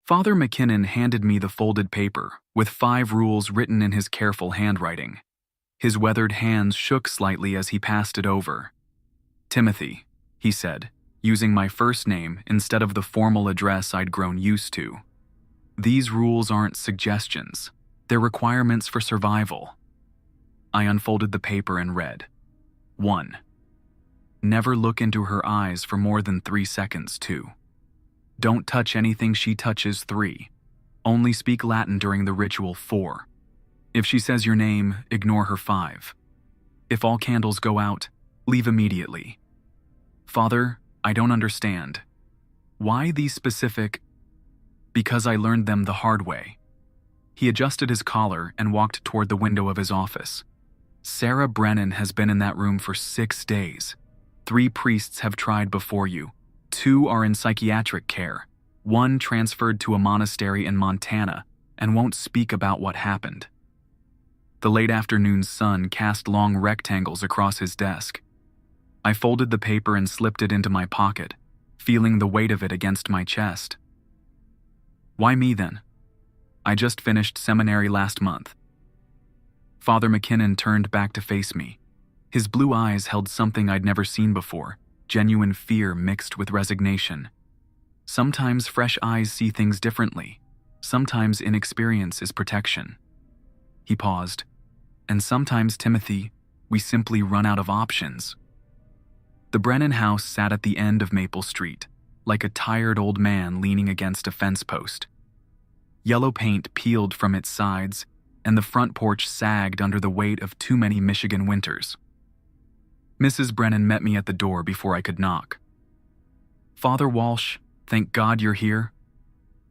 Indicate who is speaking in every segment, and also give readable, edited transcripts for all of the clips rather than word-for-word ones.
Speaker 1: Father McKinnon handed me the folded paper, with 5 rules written in his careful handwriting. His weathered hands shook slightly as he passed it over. "Timothy," he said, using my first name instead of the formal address I'd grown used to. "These rules aren't suggestions. They're requirements for survival." I unfolded the paper and read. 1. Never look into her eyes for more than 3 seconds. 2. Don't touch anything she touches. 3. Only speak Latin during the ritual. 4. If she says your name, ignore her. 5. If all candles go out, leave immediately. Father, I don't understand. Why these specific? Because I learned them the hard way. He adjusted his collar and walked toward the window of his office. Sarah Brennan has been in that room for 6 days. 3 priests have tried before you. 2 are in psychiatric care. 1 transferred to a monastery in Montana and won't speak about what happened. The late afternoon sun cast long rectangles across his desk. I folded the paper and slipped it into my pocket, feeling the weight of it against my chest. Why me then? I just finished seminary last month. Father McKinnon turned back to face me. His blue eyes held something I'd never seen before, genuine fear mixed with resignation. Sometimes fresh eyes see things differently. Sometimes inexperience is protection. He paused. And sometimes, Timothy, we simply run out of options. The Brennan house sat at the end of Maple Street, like a tired old man leaning against a fence post. Yellow paint peeled from its sides, and the front porch sagged under the weight of too many Michigan winters. Mrs. Brennan met me at the door before I could knock. "Father Walsh, thank God you're here."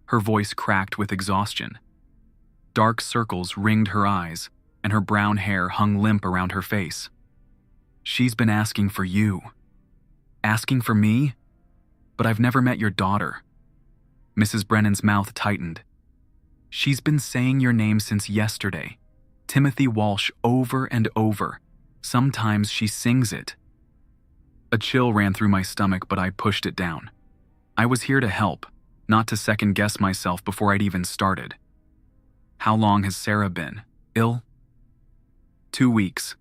Speaker 1: Her voice cracked with exhaustion. Dark circles ringed her eyes, and her brown hair hung limp around her face. "She's been asking for you." "Asking for me? But I've never met your daughter." Mrs. Brennan's mouth tightened. "She's been saying your name since yesterday. Timothy Walsh, over and over. Sometimes she sings it." A chill ran through my stomach, but I pushed it down. I was here to help, not to second-guess myself before I'd even started. "How long has Sarah been ill?" 2 weeks.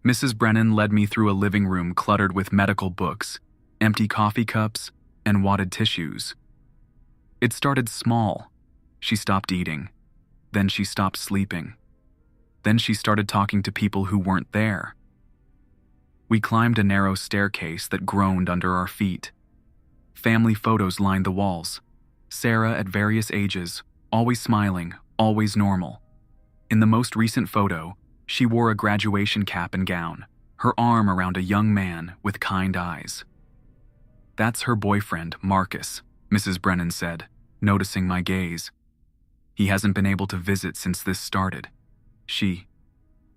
Speaker 1: Mrs. Brennan led me through a living room cluttered with medical books, empty coffee cups, and wadded tissues. It started small. She stopped eating. Then she stopped sleeping. Then she started talking to people who weren't there. We climbed a narrow staircase that groaned under our feet. Family photos lined the walls. Sarah at various ages, always smiling, always normal. In the most recent photo, she wore a graduation cap and gown, her arm around a young man with kind eyes. "That's her boyfriend, Marcus," Mrs. Brennan said, noticing my gaze. "He hasn't been able to visit since this started. She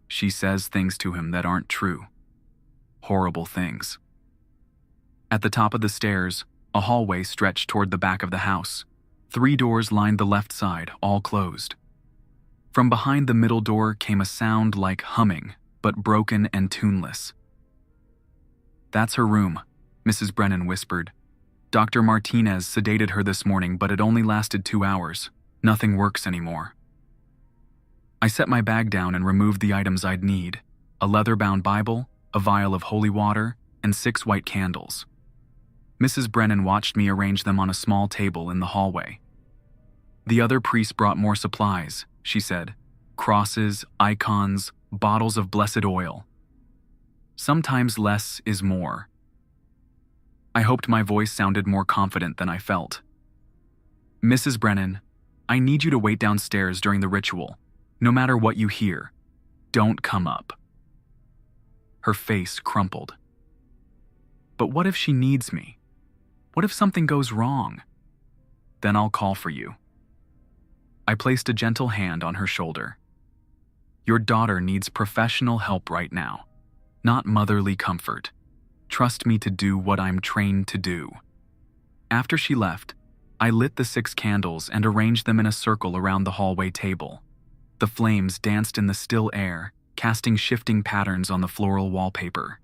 Speaker 1: says things to him that aren't true. Horrible things." At the top of the stairs, a hallway stretched toward the back of the house. 3 doors lined the left side, all closed. From behind the middle door came a sound like humming, but broken and tuneless. "That's her room," Mrs. Brennan whispered. "Dr. Martinez sedated her this morning, but it only lasted 2 hours. Nothing works anymore." I set my bag down and removed the items I'd need: a leather-bound Bible, a vial of holy water, and 6 white candles. Mrs. Brennan watched me arrange them on a small table in the hallway. "The other priests brought more supplies," she said. "Crosses, icons, bottles of blessed oil. Sometimes less is more." I hoped my voice sounded more confident than I felt. "Mrs. Brennan, I need you to wait downstairs during the ritual. No matter what you hear, don't come up." Her face crumpled. "But what if she needs me? What if something goes wrong? Then I'll call for you." I placed a gentle hand on her shoulder. "Your daughter needs professional help right now, not motherly comfort. Trust me to do what I'm trained to do." After she left, I lit the 6 candles and arranged them in a circle around the hallway table. The flames danced in the still air, casting shifting patterns on the floral wallpaper.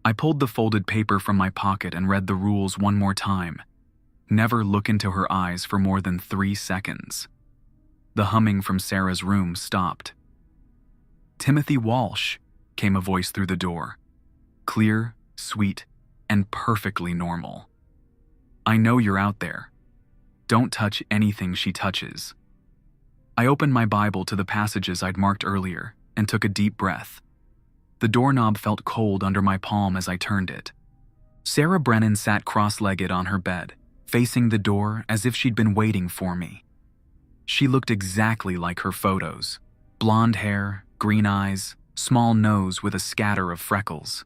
Speaker 1: I pulled the folded paper from my pocket and read the rules one more time. Never look into her eyes for more than 3 seconds. The humming from Sarah's room stopped. "Timothy Walsh," came a voice through the door. Clear, sweet, and perfectly normal. "I know you're out there. Don't touch anything she touches." I opened my Bible to the passages I'd marked earlier and took a deep breath. The doorknob felt cold under my palm as I turned it. Sarah Brennan sat cross-legged on her bed, facing the door as if she'd been waiting for me. She looked exactly like her photos. Blonde hair, green eyes, small nose with a scatter of freckles.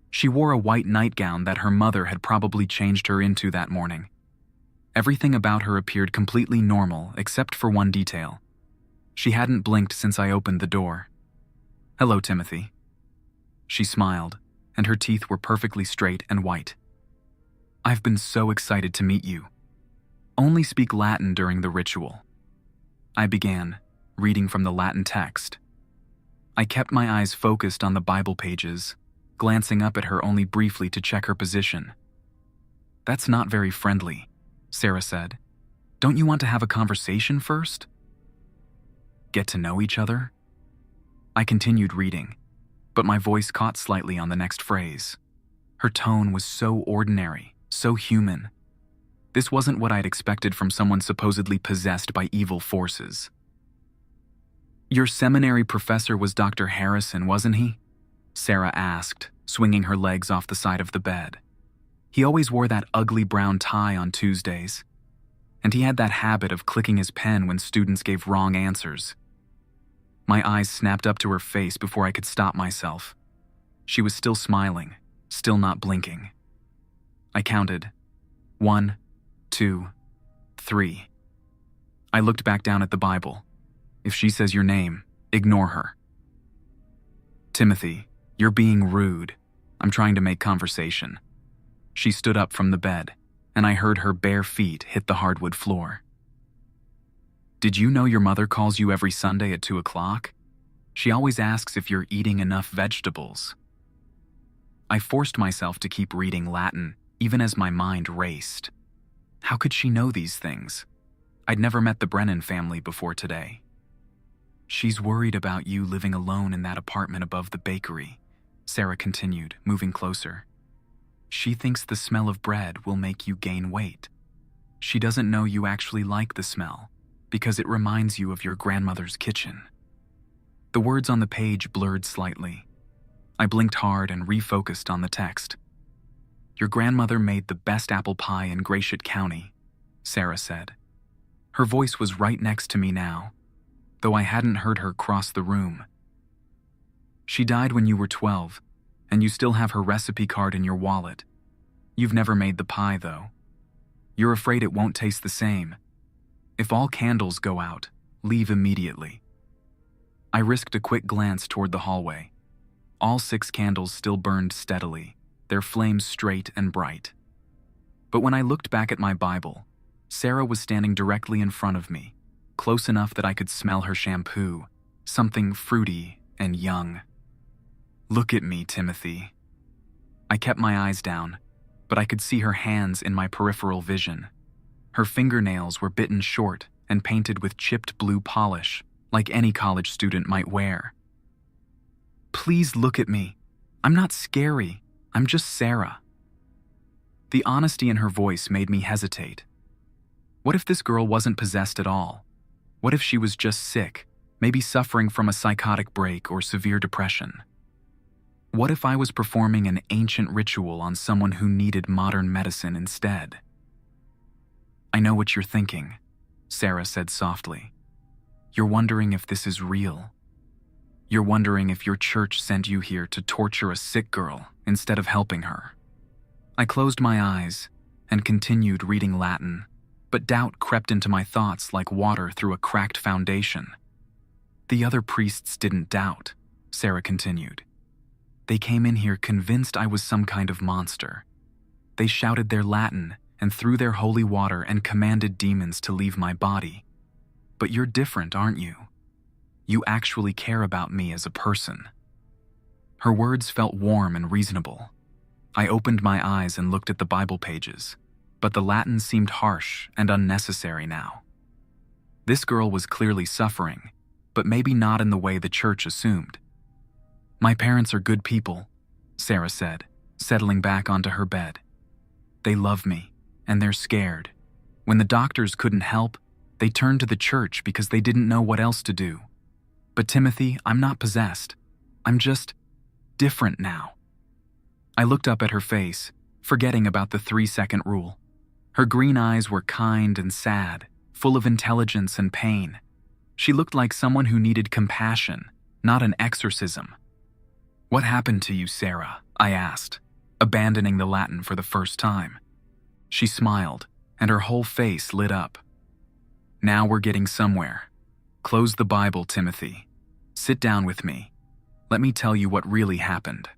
Speaker 1: She wore a white nightgown that her mother had probably changed her into that morning. Everything about her appeared completely normal except for one detail. She hadn't blinked since I opened the door. "Hello, Timothy." She smiled, and her teeth were perfectly straight and white. "I've been so excited to meet you. Only speak Latin during the ritual." I began, reading from the Latin text. I kept my eyes focused on the Bible pages, glancing up at her only briefly to check her position. "That's not very friendly," Sarah said. "Don't you want to have a conversation first? Get to know each other?" I continued reading, but my voice caught slightly on the next phrase. Her tone was so ordinary, so human. This wasn't what I'd expected from someone supposedly possessed by evil forces. "Your seminary professor was Dr. Harrison, wasn't he?" Sarah asked, swinging her legs off the side of the bed. "He always wore that ugly brown tie on Tuesdays, and he had that habit of clicking his pen when students gave wrong answers." My eyes snapped up to her face before I could stop myself. She was still smiling, still not blinking. I counted. 1, 2, 3. I looked back down at the Bible. If she says your name, ignore her. "Timothy, you're being rude. I'm trying to make conversation." She stood up from the bed, and I heard her bare feet hit the hardwood floor. "Did you know your mother calls you every Sunday at 2 o'clock? She always asks if you're eating enough vegetables." I forced myself to keep reading Latin, even as my mind raced. How could she know these things? I'd never met the Brennan family before today. "She's worried about you living alone in that apartment above the bakery," Sarah continued, moving closer. "She thinks the smell of bread will make you gain weight. She doesn't know you actually like the smell, because it reminds you of your grandmother's kitchen." The words on the page blurred slightly. I blinked hard and refocused on the text. "Your grandmother made the best apple pie in Gratiot County," Sarah said. Her voice was right next to me now, though I hadn't heard her cross the room. "She died when you were 12, and you still have her recipe card in your wallet. You've never made the pie, though. You're afraid it won't taste the same. If all candles go out, leave immediately." I risked a quick glance toward the hallway. All 6 candles still burned steadily, their flames straight and bright. But when I looked back at my Bible, Sarah was standing directly in front of me, close enough that I could smell her shampoo, something fruity and young. "Look at me, Timothy." I kept my eyes down, but I could see her hands in my peripheral vision. Her fingernails were bitten short and painted with chipped blue polish, like any college student might wear. "Please look at me. I'm not scary. I'm just Sarah." The honesty in her voice made me hesitate. What if this girl wasn't possessed at all? What if she was just sick, maybe suffering from a psychotic break or severe depression? What if I was performing an ancient ritual on someone who needed modern medicine instead? "I know what you're thinking," Sarah said softly. "You're wondering if this is real. You're wondering if your church sent you here to torture a sick girl instead of helping her." I closed my eyes and continued reading Latin, but doubt crept into my thoughts like water through a cracked foundation. "The other priests didn't doubt," Sarah continued. "They came in here convinced I was some kind of monster. They shouted their Latin and threw their holy water and commanded demons to leave my body. But you're different, aren't you? You actually care about me as a person." Her words felt warm and reasonable. I opened my eyes and looked at the Bible pages. but the Latin seemed harsh and unnecessary now. This girl was clearly suffering, but maybe not in the way the church assumed. "My parents are good people," Sarah said, settling back onto her bed. "They love me, and they're scared. When the doctors couldn't help, they turned to the church because they didn't know what else to do. But Timothy, I'm not possessed. I'm just different now." I looked up at her face, forgetting about the 3-second rule. Her green eyes were kind and sad, full of intelligence and pain. She looked like someone who needed compassion, not an exorcism. "What happened to you, Sarah?" I asked, abandoning the Latin for the first time. She smiled, and her whole face lit up. "Now we're getting somewhere. Close the Bible, Timothy. Sit down with me. Let me tell you what really happened."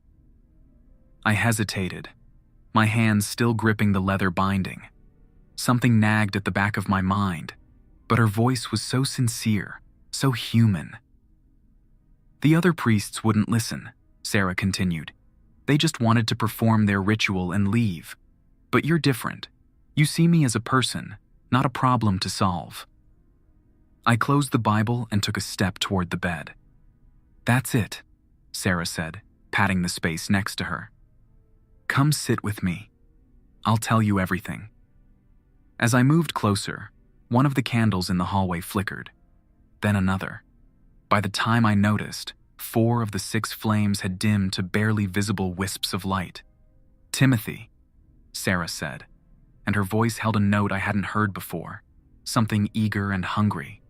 Speaker 1: I hesitated, my hands still gripping the leather binding. Something nagged at the back of my mind, but her voice was so sincere, so human. "The other priests wouldn't listen," Sarah continued. "They just wanted to perform their ritual and leave. But you're different. You see me as a person, not a problem to solve." I closed the Bible and took a step toward the bed. "That's it," Sarah said, patting the space next to her. "Come sit with me. I'll tell you everything." As I moved closer, one of the candles in the hallway flickered, then another. By the time I noticed, 4 of the 6 flames had dimmed to barely visible wisps of light. "Timothy," Sarah said, and her voice held a note I hadn't heard before, something eager and hungry.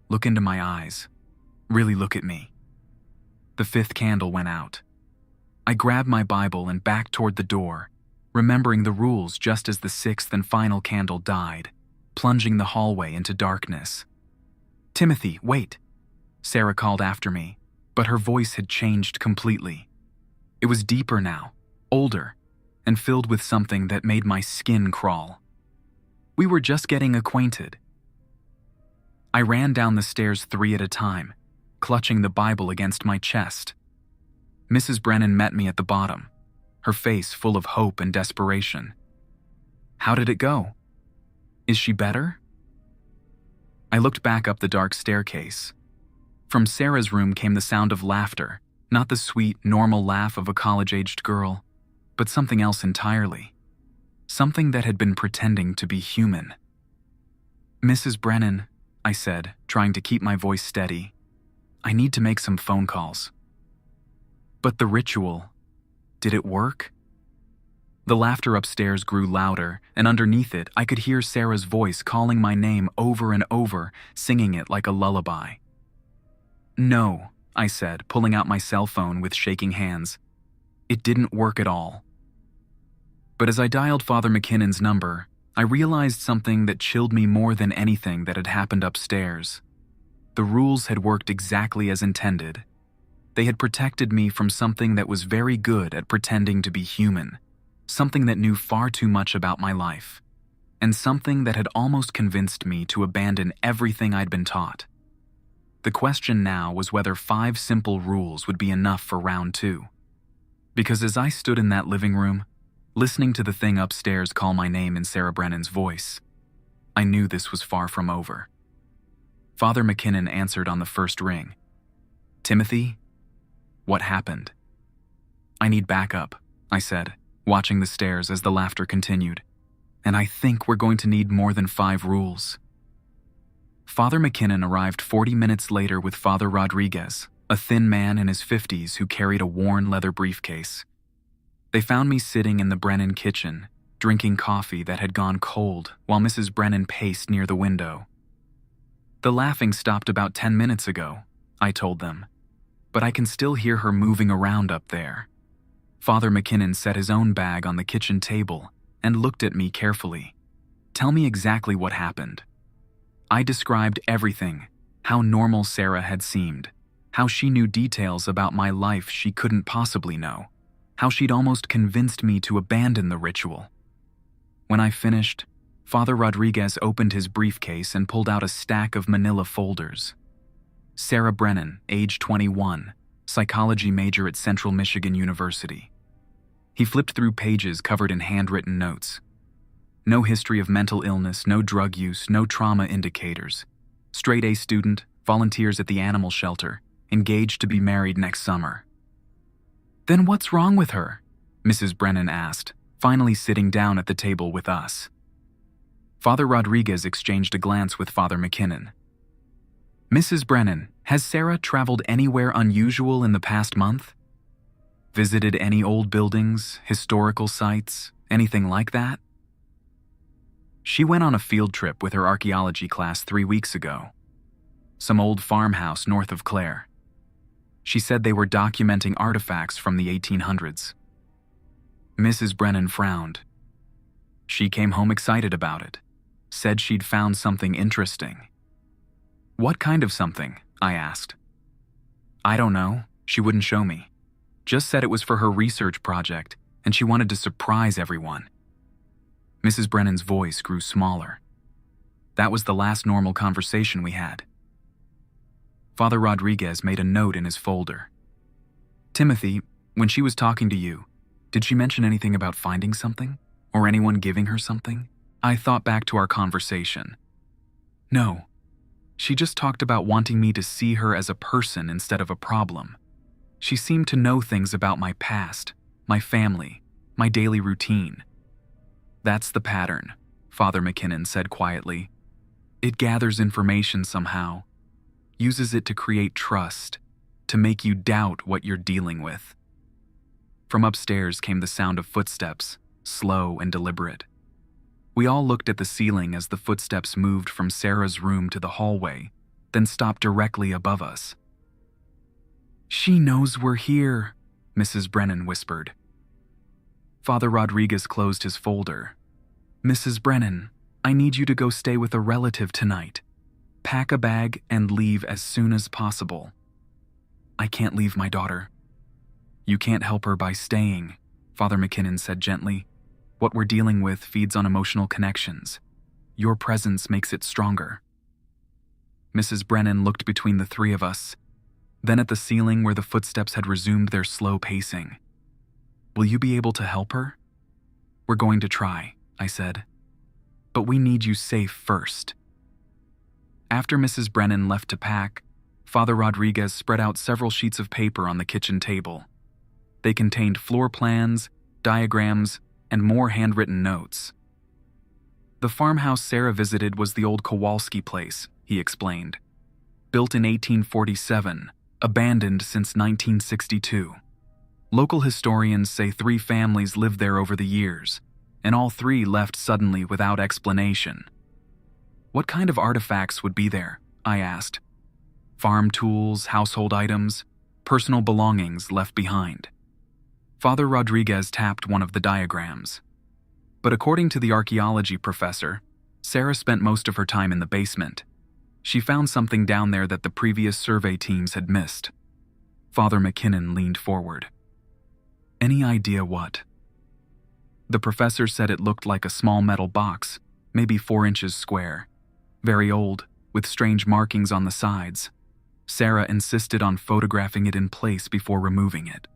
Speaker 1: "Look into my eyes. Really look at me." The 5th candle went out. I grabbed my Bible and backed toward the door, remembering the rules just as the 6th and final candle died, plunging the hallway into darkness. "Timothy, wait," Sarah called after me, but her voice had changed completely. It was deeper now, older, and filled with something that made my skin crawl. "We were just getting acquainted." I ran down the stairs 3 at a time, clutching the Bible against my chest. Mrs. Brennan met me at the bottom, her face full of hope and desperation. "How did it go? Is she better?" I looked back up the dark staircase. From Sarah's room came the sound of laughter, not the sweet, normal laugh of a college-aged girl, but something else entirely. Something that had been pretending to be human. "Mrs. Brennan," I said, trying to keep my voice steady, "I need to make some phone calls." "But the ritual, did it work?" The laughter upstairs grew louder, and underneath it, I could hear Sarah's voice calling my name over and over, singing it like a lullaby. "No," I said, pulling out my cell phone with shaking hands. "It didn't work at all." But as I dialed Father McKinnon's number, I realized something that chilled me more than anything that had happened upstairs. The rules had worked exactly as intended. They had protected me from something that was very good at pretending to be human, something that knew far too much about my life, and something that had almost convinced me to abandon everything I'd been taught. The question now was whether 5 simple rules would be enough for round 2. Because as I stood in that living room, listening to the thing upstairs call my name in Sarah Brennan's voice, I knew this was far from over. Father McKinnon answered on the first ring. "Timothy, what happened?" "I need backup," I said, watching the stairs as the laughter continued. "And I think we're going to need more than 5 rules." Father McKinnon arrived 40 minutes later with Father Rodriguez, a thin man in his 50s who carried a worn leather briefcase. They found me sitting in the Brennan kitchen, drinking coffee that had gone cold while Mrs. Brennan paced near the window. "The laughing stopped about 10 minutes ago," I told them, "but I can still hear her moving around up there." Father McKinnon set his own bag on the kitchen table and looked at me carefully. "Tell me exactly what happened." I described everything, how normal Sarah had seemed, how she knew details about my life she couldn't possibly know, how she'd almost convinced me to abandon the ritual. When I finished, Father Rodriguez opened his briefcase and pulled out a stack of manila folders. Sarah Brennan, age 21, psychology major at Central Michigan University. He flipped through pages covered in handwritten notes. No history of mental illness, no drug use, no trauma indicators. Straight A student, volunteers at the animal shelter, engaged to be married next summer. Then what's wrong with her? Mrs. Brennan asked, finally sitting down at the table with us. Father Rodriguez exchanged a glance with Father McKinnon. Mrs. Brennan, has Sarah traveled anywhere unusual in the past month? Visited any old buildings, historical sites, anything like that? She went on a field trip with her archaeology class 3 weeks ago. Some old farmhouse north of Clare. She said they were documenting artifacts from the 1800s. Mrs. Brennan frowned. She came home excited about it. Said she'd found something interesting. What kind of something? I asked. I don't know. She wouldn't show me. Just said it was for her research project, and she wanted to surprise everyone. Mrs. Brennan's voice grew smaller. That was the last normal conversation we had. Father Rodriguez made a note in his folder. Timothy, when she was talking to you, did she mention anything about finding something? Or anyone giving her something? I thought back to our conversation. No. She just talked about wanting me to see her as a person instead of a problem. She seemed to know things about my past, my family, my daily routine. That's the pattern, Father McKinnon said quietly. It gathers information somehow, uses it to create trust, to make you doubt what you're dealing with. From upstairs came the sound of footsteps, slow and deliberate. We all looked at the ceiling as the footsteps moved from Sarah's room to the hallway, then stopped directly above us. She knows we're here, Mrs. Brennan whispered. Father Rodriguez closed his folder. Mrs. Brennan, I need you to go stay with a relative tonight. Pack a bag and leave as soon as possible. I can't leave my daughter. You can't help her by staying, Father McKinnon said gently. What we're dealing with feeds on emotional connections. Your presence makes it stronger. Mrs. Brennan looked between the three of us, then at the ceiling where the footsteps had resumed their slow pacing. Will you be able to help her? We're going to try, I said. But we need you safe first. After Mrs. Brennan left to pack, Father Rodriguez spread out several sheets of paper on the kitchen table. They contained floor plans, diagrams, and more handwritten notes. The farmhouse Sarah visited was the old Kowalski place, he explained. Built in 1847, abandoned since 1962. Local historians say 3 families lived there over the years, and all 3 left suddenly without explanation. What kind of artifacts would be there? I asked. Farm tools, household items, personal belongings left behind. Father Rodriguez tapped one of the diagrams. But according to the archaeology professor, Sarah spent most of her time in the basement. She found something down there that the previous survey teams had missed. Father McKinnon leaned forward. Any idea what? The professor said it looked like a small metal box, maybe 4 inches square. Very old, with strange markings on the sides. Sarah insisted on photographing it in place before removing it.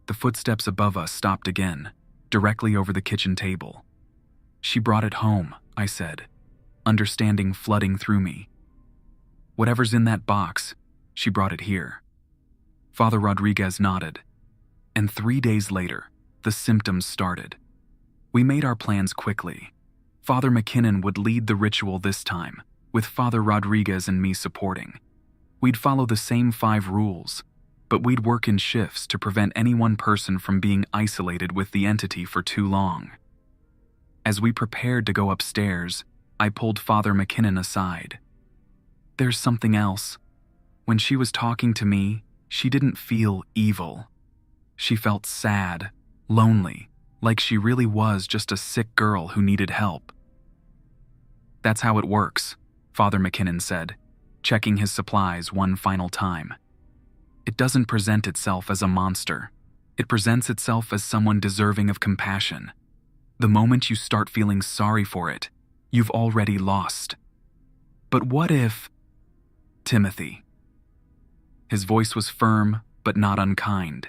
Speaker 1: The footsteps above us stopped again, directly over the kitchen table. She brought it home, I said, understanding flooding through me. Whatever's in that box, she brought it here. Father Rodriguez nodded, and 3 days later, the symptoms started. We made our plans quickly. Father McKinnon would lead the ritual this time, with Father Rodriguez and me supporting. We'd follow the same 5 rules, but we'd work in shifts to prevent any one person from being isolated with the entity for too long. As we prepared to go upstairs, I pulled Father McKinnon aside. There's something else. When she was talking to me, she didn't feel evil. She felt sad, lonely, like she really was just a sick girl who needed help. That's how it works, Father McKinnon said, checking his supplies one final time. It doesn't present itself as a monster. It presents itself as someone deserving of compassion. The moment you start feeling sorry for it, you've already lost. But what if... Timothy. His voice was firm, but not unkind.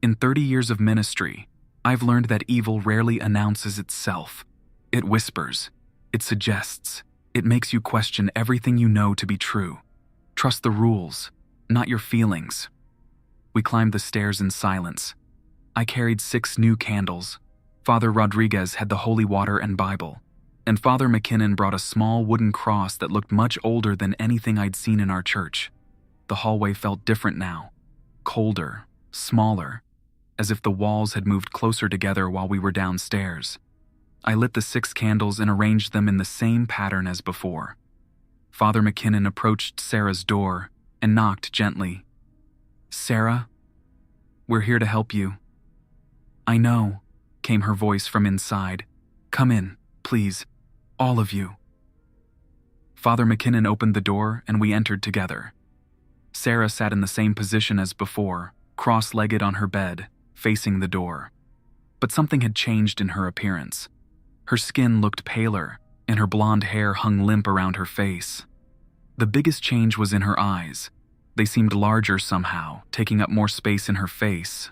Speaker 1: In 30 years of ministry, I've learned that evil rarely announces itself. It whispers. It suggests. It makes you question everything you know to be true. Trust the rules, not your feelings. We climbed the stairs in silence. I carried 6 new candles. Father Rodriguez had the holy water and Bible, and Father McKinnon brought a small wooden cross that looked much older than anything I'd seen in our church. The hallway felt different now, colder, smaller, as if the walls had moved closer together while we were downstairs. I lit the 6 candles and arranged them in the same pattern as before. Father McKinnon approached Sarah's door and knocked gently. "Sarah, we're here to help you." "I know," came her voice from inside. "Come in, please, all of you." Father McKinnon opened the door and we entered together. Sarah sat in the same position as before, cross-legged on her bed, facing the door. But something had changed in her appearance. Her skin looked paler, and her blonde hair hung limp around her face. The biggest change was in her eyes. They seemed larger somehow, taking up more space in her face.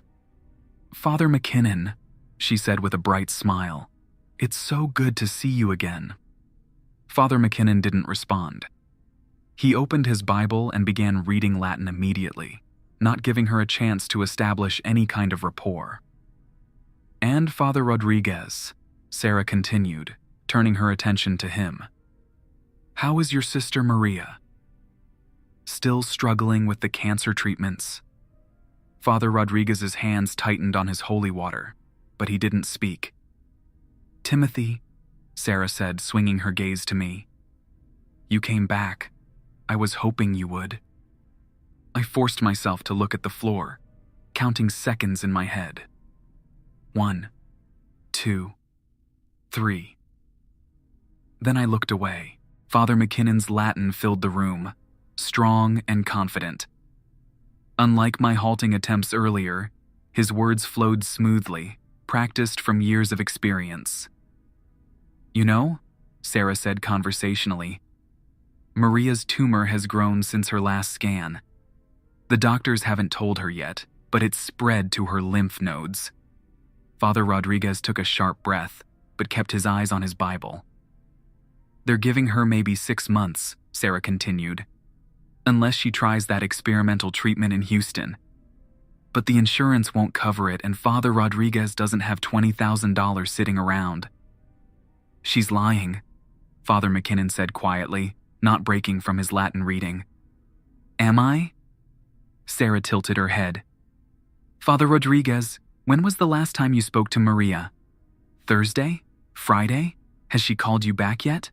Speaker 1: "Father McKinnon," she said with a bright smile, "it's so good to see you again." Father McKinnon didn't respond. He opened his Bible and began reading Latin immediately, not giving her a chance to establish any kind of rapport. "And Father Rodriguez," Sarah continued, turning her attention to him. "How is your sister Maria?" "Still struggling with the cancer treatments." Father Rodriguez's hands tightened on his holy water, but he didn't speak. "Timothy," Sarah said, swinging her gaze to me. "You came back. I was hoping you would." I forced myself to look at the floor, counting seconds in my head. 1, 2, 3. Then I looked away. Father McKinnon's Latin filled the room, strong and confident. Unlike my halting attempts earlier, his words flowed smoothly, practiced from years of experience. "You know," Sarah said conversationally, "Maria's tumor has grown since her last scan. The doctors haven't told her yet, but it's spread to her lymph nodes." Father Rodriguez took a sharp breath, but kept his eyes on his Bible. "They're giving her maybe 6 months," Sarah continued, "unless she tries that experimental treatment in Houston. But the insurance won't cover it, and Father Rodriguez doesn't have $20,000 sitting around." "She's lying," Father McKinnon said quietly, not breaking from his Latin reading. "Am I?" Sarah tilted her head. "Father Rodriguez, when was the last time you spoke to Maria? Thursday? Friday? Has she called you back yet?"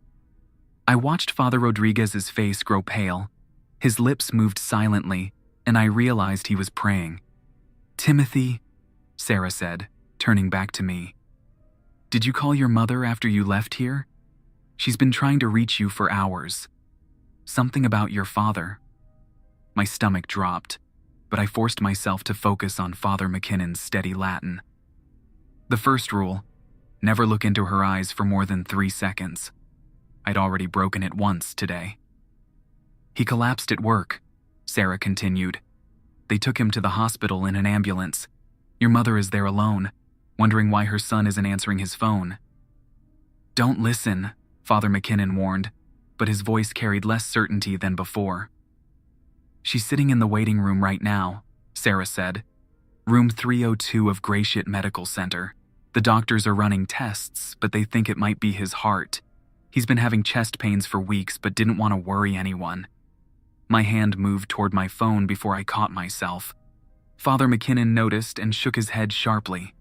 Speaker 1: I watched Father Rodriguez's face grow pale. His lips moved silently, and I realized he was praying. "Timothy," Sarah said, turning back to me. "Did you call your mother after you left here? She's been trying to reach you for hours. Something about your father." My stomach dropped, but I forced myself to focus on Father McKinnon's steady Latin. The first rule: never look into her eyes for more than 3 seconds. I'd already broken it once today. "He collapsed at work," Sarah continued. "They took him to the hospital in an ambulance. Your mother is there alone, wondering why her son isn't answering his phone." "Don't listen," Father McKinnon warned, but his voice carried less certainty than before. "She's sitting in the waiting room right now," Sarah said. "Room 302 of Gratiot Medical Center. The doctors are running tests, but they think it might be his heart. He's been having chest pains for weeks but didn't want to worry anyone." My hand moved toward my phone before I caught myself. Father McKinnon noticed and shook his head sharply.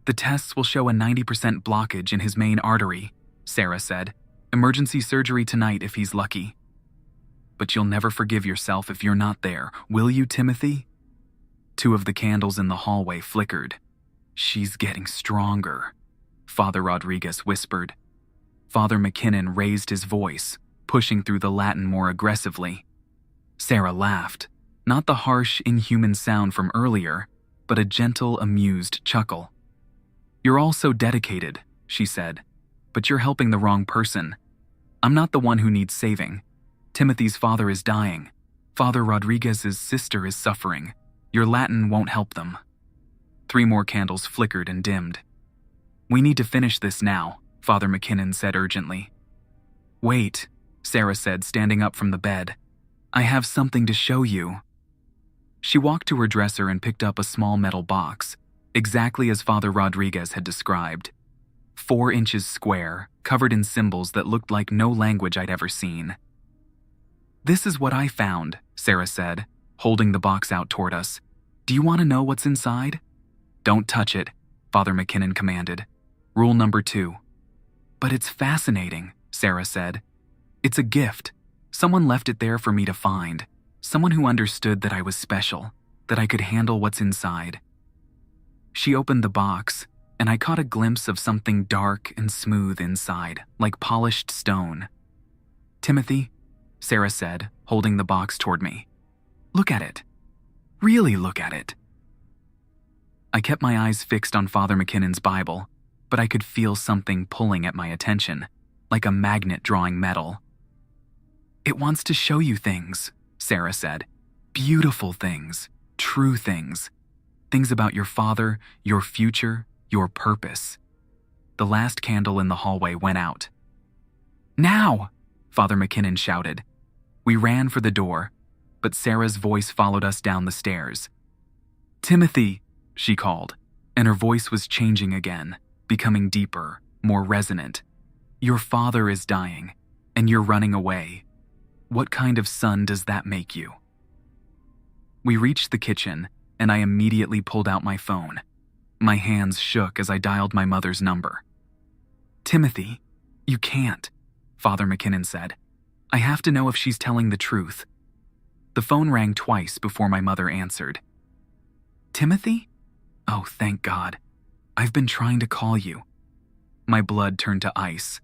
Speaker 1: "The tests will show a 90% blockage in his main artery," Sarah said. "Emergency surgery tonight if he's lucky." "But you'll never forgive yourself if you're not there, will you, Timothy?" 2 of the candles in the hallway flickered. "She's getting stronger," Father Rodriguez whispered. Father McKinnon raised his voice, pushing through the Latin more aggressively. Sarah laughed, not the harsh, inhuman sound from earlier, but a gentle, amused chuckle. "You're all so dedicated," she said, "but you're helping the wrong person. I'm not the one who needs saving. Timothy's father is dying. Father Rodriguez's sister is suffering. Your Latin won't help them." 3 more candles flickered and dimmed. "We need to finish this now," Father McKinnon said urgently. "Wait," Sarah said, standing up from the bed. "I have something to show you." She walked to her dresser and picked up a small metal box, exactly as Father Rodriguez had described. 4 inches square, covered in symbols that looked like no language I'd ever seen. "This is what I found," Sarah said, holding the box out toward us. "Do you want to know what's inside?" "Don't touch it," Father McKinnon commanded. "Rule number 2. "But it's fascinating," Sarah said. "It's a gift. Someone left it there for me to find. Someone who understood that I was special, that I could handle what's inside." She opened the box, and I caught a glimpse of something dark and smooth inside, like polished stone. "Timothy," Sarah said, holding the box toward me. "Look at it. Really look at it." I kept my eyes fixed on Father McKinnon's Bible, but I could feel something pulling at my attention, like a magnet drawing metal. "It wants to show you things," Sarah said. "Beautiful things, true things. Things about your father, your future, your purpose." The last candle in the hallway went out. "Now!" Father McKinnon shouted. We ran for the door, but Sarah's voice followed us down the stairs. "Timothy," she called, and her voice was changing again, becoming deeper, more resonant. "Your father is dying, and you're running away. What kind of son does that make you?" We reached the kitchen, and I immediately pulled out my phone. My hands shook as I dialed my mother's number. "Timothy, you can't," Father McKinnon said. "I have to know if she's telling the truth." The phone rang twice before my mother answered. "Timothy? Oh, thank God. I've been trying to call you." My blood turned to ice.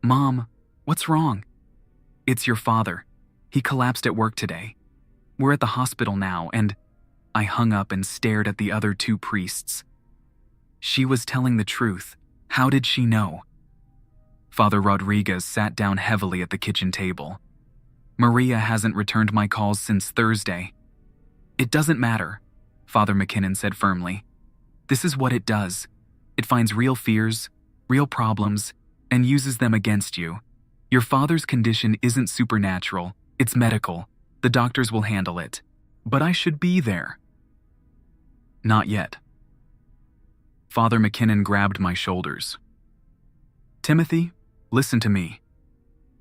Speaker 1: "Mom, what's wrong?" "It's your father. He collapsed at work today. We're at the hospital now, and..." I hung up and stared at the other 2 priests. She was telling the truth. How did she know? Father Rodriguez sat down heavily at the kitchen table. "Maria hasn't returned my calls since Thursday." "It doesn't matter," Father McKinnon said firmly. "This is what it does. It finds real fears, real problems, and uses them against you. Your father's condition isn't supernatural, it's medical. The doctors will handle it. But I should be there." "Not yet." Father McKinnon grabbed my shoulders. "Timothy, listen to me.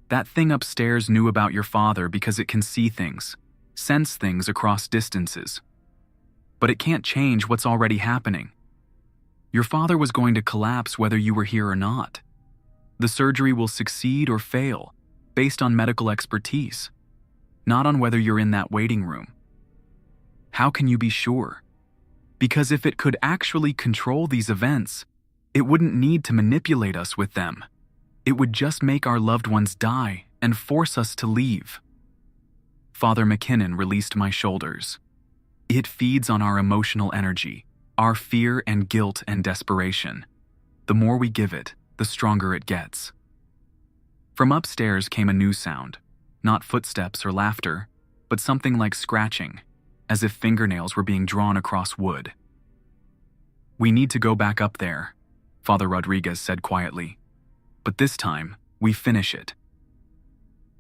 Speaker 1: That thing upstairs knew about your father because it can see things, sense things across distances. But it can't change what's already happening. Your father was going to collapse whether you were here or not. The surgery will succeed or fail, based on medical expertise, not on whether you're in that waiting room. How can you be sure? Because if it could actually control these events, it wouldn't need to manipulate us with them. It would just make our loved ones die and force us to leave." Father McKinnon released my shoulders. "It feeds on our emotional energy, our fear and guilt and desperation. The more we give it, the stronger it gets." From upstairs came a new sound, not footsteps or laughter, but something like scratching, as if fingernails were being drawn across wood. "We need to go back up there," Father Rodriguez said quietly. "But this time, we finish it."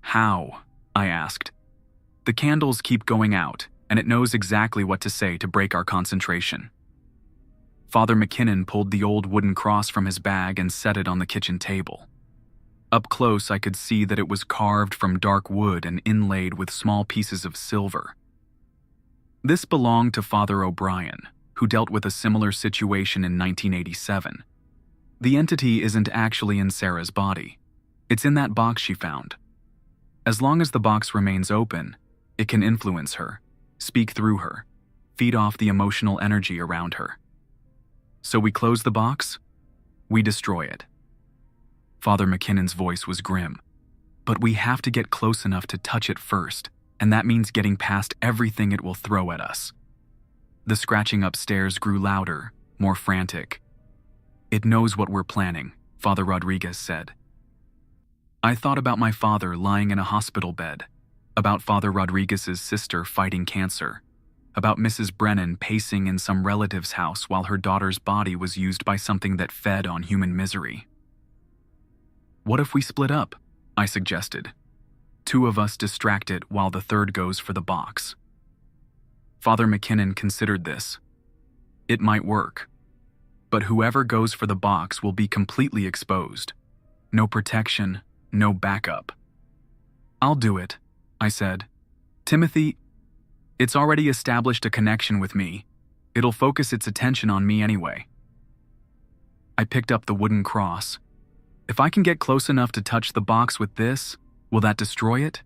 Speaker 1: "How?" I asked. "The candles keep going out, and it knows exactly what to say to break our concentration." Father McKinnon pulled the old wooden cross from his bag and set it on the kitchen table. Up close, I could see that it was carved from dark wood and inlaid with small pieces of silver. This belonged to Father O'Brien, who dealt with a similar situation in 1987. The entity isn't actually in Sarah's body. It's in that box she found. As long as the box remains open, it can influence her, speak through her, feed off the emotional energy around her. So we close the box, we destroy it. Father McKinnon's voice was grim. But we have to get close enough to touch it first, and that means getting past everything it will throw at us. The scratching upstairs grew louder, more frantic. "It knows what we're planning," Father Rodriguez said. I thought about my father lying in a hospital bed, about Father Rodriguez's sister fighting cancer, about Mrs. Brennan pacing in some relative's house while her daughter's body was used by something that fed on human misery. "What if we split up?" I suggested. "Two of us distract it while the third goes for the box." Father McKinnon considered this. "It might work. But whoever goes for the box will be completely exposed. No protection, no backup." "I'll do it," I said. "Timothy, it's already established a connection with me. It'll focus its attention on me anyway." I picked up the wooden cross. "If I can get close enough to touch the box with this, will that destroy it?"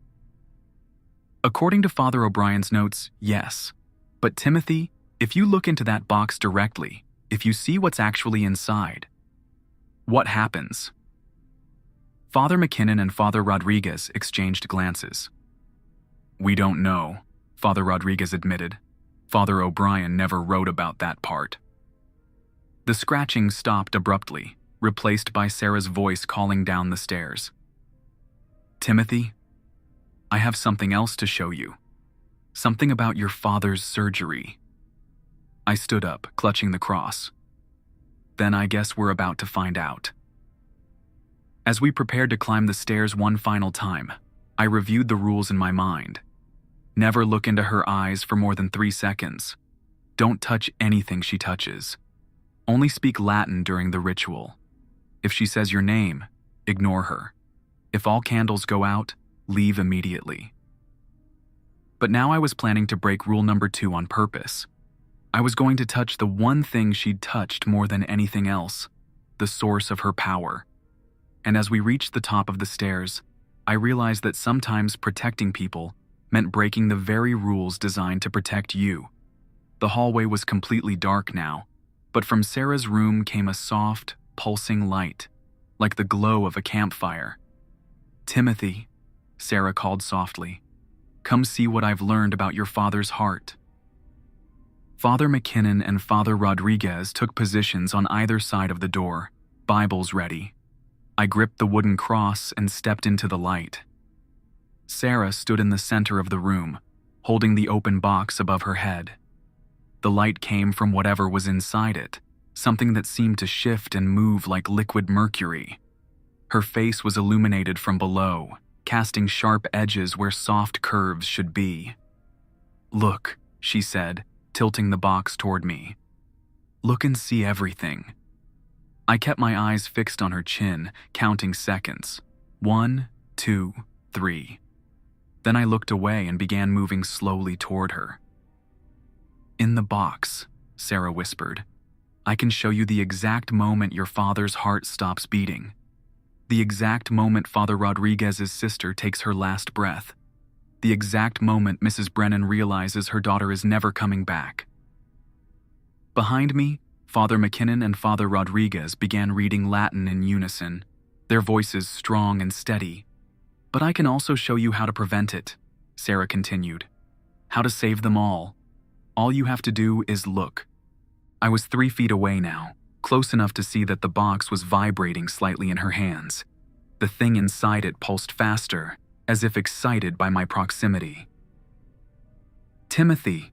Speaker 1: According to Father O'Brien's notes, yes. But Timothy, if you look into that box directly, if you see what's actually inside, what happens? Father McKinnon and Father Rodriguez exchanged glances. "We don't know," Father Rodriguez admitted. "Father O'Brien never wrote about that part." The scratching stopped abruptly, replaced by Sarah's voice calling down the stairs. "Timothy, I have something else to show you. Something about your father's surgery." I stood up, clutching the cross. "Then I guess we're about to find out." As we prepared to climb the stairs one final time, I reviewed the rules in my mind. Never look into her eyes for more than 3 seconds. Don't touch anything she touches. Only speak Latin during the ritual. If she says your name, ignore her. If all candles go out, leave immediately. But now I was planning to break rule number 2 on purpose. I was going to touch the one thing she'd touched more than anything else, the source of her power. And as we reached the top of the stairs, I realized that sometimes protecting people meant breaking the very rules designed to protect you. The hallway was completely dark now, but from Sarah's room came a soft, pulsing light, like the glow of a campfire. "Timothy," Sarah called softly, "come see what I've learned about your father's heart." Father McKinnon and Father Rodriguez took positions on either side of the door, Bibles ready. I gripped the wooden cross and stepped into the light. Sarah stood in the center of the room, holding the open box above her head. The light came from whatever was inside it, something that seemed to shift and move like liquid mercury. Her face was illuminated from below, casting sharp edges where soft curves should be. "Look," she said, tilting the box toward me. "Look and see everything." I kept my eyes fixed on her chin, counting seconds. 1, 2, 3. Then I looked away and began moving slowly toward her. "In the box," Sarah whispered, "I can show you the exact moment your father's heart stops beating. The exact moment Father Rodriguez's sister takes her last breath. The exact moment Mrs. Brennan realizes her daughter is never coming back." Behind me, Father McKinnon and Father Rodriguez began reading Latin in unison, their voices strong and steady. "But I can also show you how to prevent it," Sarah continued. "How to save them all. All you have to do is look." I was 3 feet away now, close enough to see that the box was vibrating slightly in her hands. The thing inside it pulsed faster, as if excited by my proximity. "Timothy,"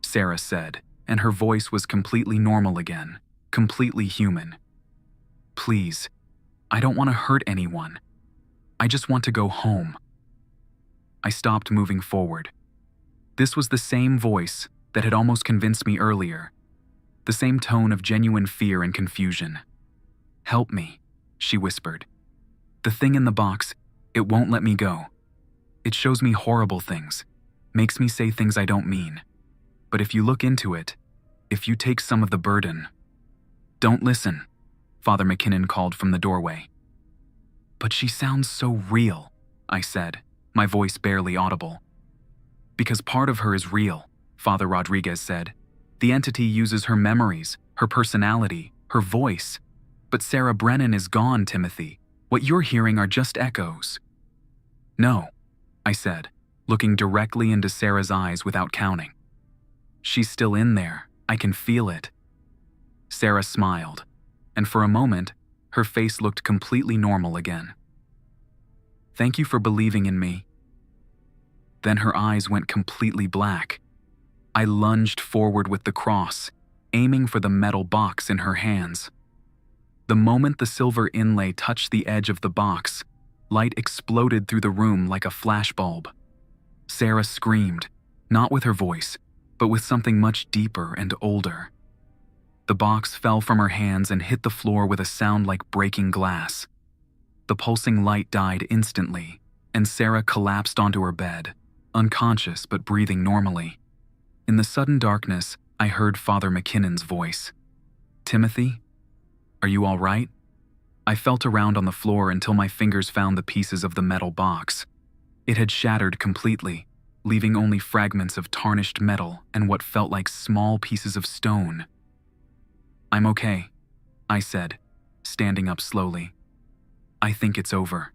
Speaker 1: Sarah said, and her voice was completely normal again, completely human. "Please, I don't want to hurt anyone. I just want to go home." I stopped moving forward. This was the same voice that had almost convinced me earlier, the same tone of genuine fear and confusion. "Help me," she whispered. "The thing in the box, it won't let me go. It shows me horrible things, makes me say things I don't mean. But if you look into it, if you take some of the burden—" "Don't listen," Father McKinnon called from the doorway. "But she sounds so real," I said, my voice barely audible. "Because part of her is real," Father Rodriguez said. "The entity uses her memories, her personality, her voice. But Sarah Brennan is gone, Timothy. What you're hearing are just echoes." "No," I said, looking directly into Sarah's eyes without counting. "She's still in there. I can feel it." Sarah smiled, and for a moment, her face looked completely normal again. "Thank you for believing in me." Then her eyes went completely black. I lunged forward with the cross, aiming for the metal box in her hands. The moment the silver inlay touched the edge of the box, light exploded through the room like a flashbulb. Sarah screamed, not with her voice, but with something much deeper and older. The box fell from her hands and hit the floor with a sound like breaking glass. The pulsing light died instantly, and Sarah collapsed onto her bed, unconscious but breathing normally. In the sudden darkness, I heard Father McKinnon's voice. "Timothy? Are you all right?" I felt around on the floor until my fingers found the pieces of the metal box. It had shattered completely, leaving only fragments of tarnished metal and what felt like small pieces of stone. "I'm okay," I said, standing up slowly. "I think it's over."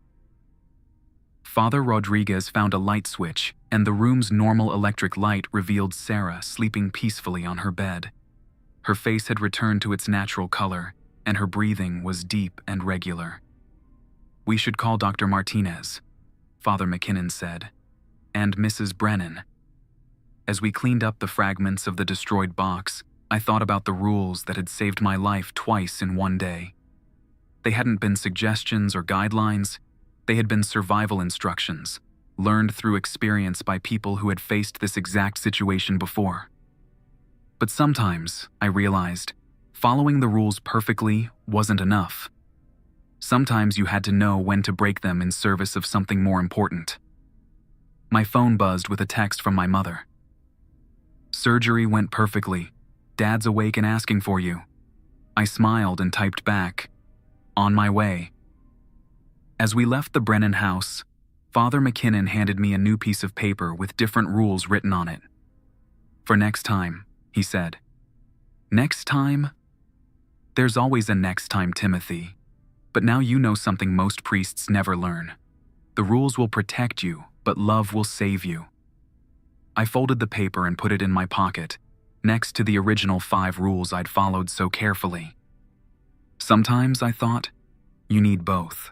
Speaker 1: Father Rodriguez found a light switch, and the room's normal electric light revealed Sarah sleeping peacefully on her bed. Her face had returned to its natural color, and her breathing was deep and regular. "We should call Dr. Martinez," Father McKinnon said, "and Mrs. Brennan." As we cleaned up the fragments of the destroyed box, I thought about the rules that had saved my life twice in one day. They hadn't been suggestions or guidelines. They had been survival instructions, learned through experience by people who had faced this exact situation before. But sometimes, I realized, following the rules perfectly wasn't enough. Sometimes you had to know when to break them in service of something more important. My phone buzzed with a text from my mother. "Surgery went perfectly. Dad's awake and asking for you." I smiled and typed back, "On my way." As we left the Brennan house, Father McKinnon handed me a new piece of paper with different rules written on it. "For next time," he said. "Next time? There's always a next time, Timothy. But now you know something most priests never learn. The rules will protect you, but love will save you." I folded the paper and put it in my pocket, next to the original 5 rules I'd followed so carefully. Sometimes, I thought, you need both.